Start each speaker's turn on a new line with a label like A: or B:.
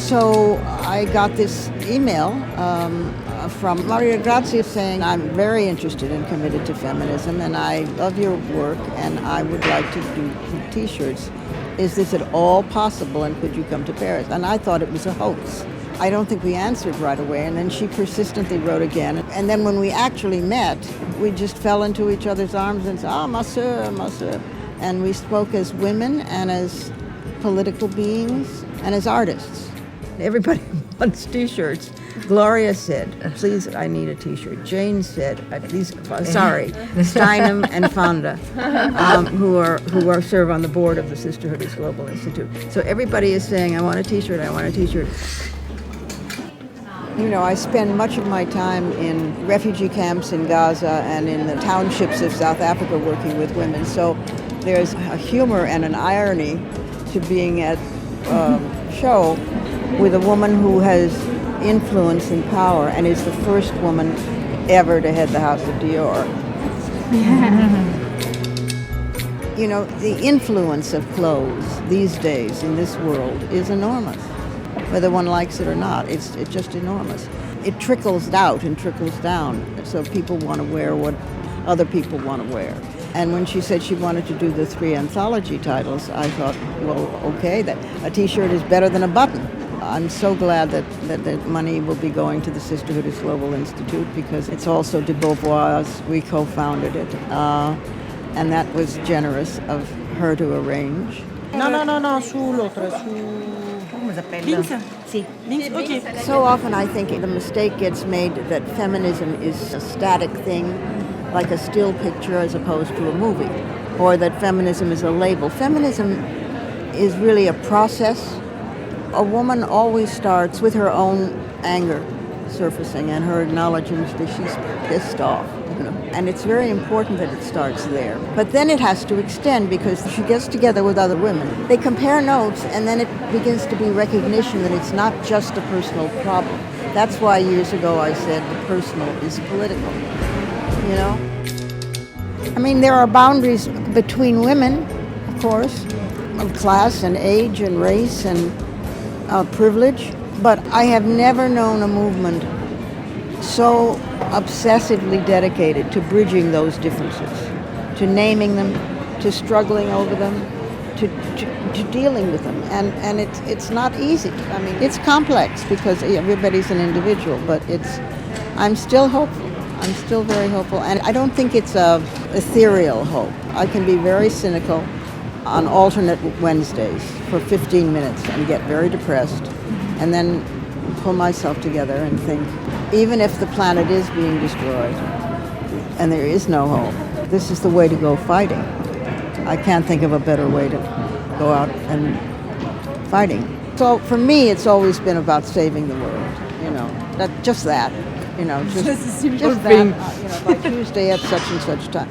A: So I got this email from Maria Grazia saying, I'm very interested and committed to feminism, and I love your work, and I would like to do T-shirts. Is this at all possible, and could you come to Paris? And I thought it was a hoax. I don't think we answered right away, and then she persistently wrote again. And then when we actually met, we just fell into each other's arms and said, ma sœur, ma sœur. And we spoke as women and as political beings and as artists. Everybody wants T-shirts. Gloria said, please, I need a T-shirt. Jane said, Steinem and Fonda, who serve on the board of the Sisterhood Global Institute. So everybody is saying, I want a T-shirt, I want a T-shirt. You know, I spend much of my time in refugee camps in Gaza and in the townships of South Africa working with women. So there's a humor and an irony to being at a show with a woman who has influence and power and is the first woman ever to head the House of Dior. You know, the influence of clothes these days in this world is enormous. Whether one likes it or not, it's just enormous. It trickles out and trickles down, so people want to wear what other people want to wear. And when she said she wanted to do the 3 anthology titles, I thought, well, okay, that a T-shirt is better than a button. I'm so glad that the money will be going to the Sisterhood Global Institute, because it's also de Beauvoir's. We co-founded it, and that was generous of her to arrange.
B: No, sull'altro, come si appella?
C: Links?
B: Sì.
C: Links? Okay.
A: So often I think the mistake gets made that feminism is a static thing, like a still picture as opposed to a movie, or that feminism is a label. Feminism is really a process. A woman always starts with her own anger surfacing and her acknowledging that she's pissed off. And it's very important that it starts there. But then it has to extend, because she gets together with other women. They compare notes, and then it begins to be recognition that it's not just a personal problem. That's why years ago I said the personal is political, you know? I mean, there are boundaries between women, of course, of class and age and race and privilege, but I have never known a movement so obsessively dedicated to bridging those differences, to naming them, to struggling over them, to dealing with them. And it's not easy. I mean, it's complex because everybody's an individual, but I'm still hopeful. I'm still very hopeful. And I don't think it's a ethereal hope. I can be very cynical on alternate Wednesdays for 15 minutes and get very depressed, and then pull myself together and think, even if the planet is being destroyed and there is no hope, this is the way to go fighting. I can't think of a better way to go out and fighting. So for me, it's always been about saving the world, you know, just that, you know, just that, by Tuesday at such and such time.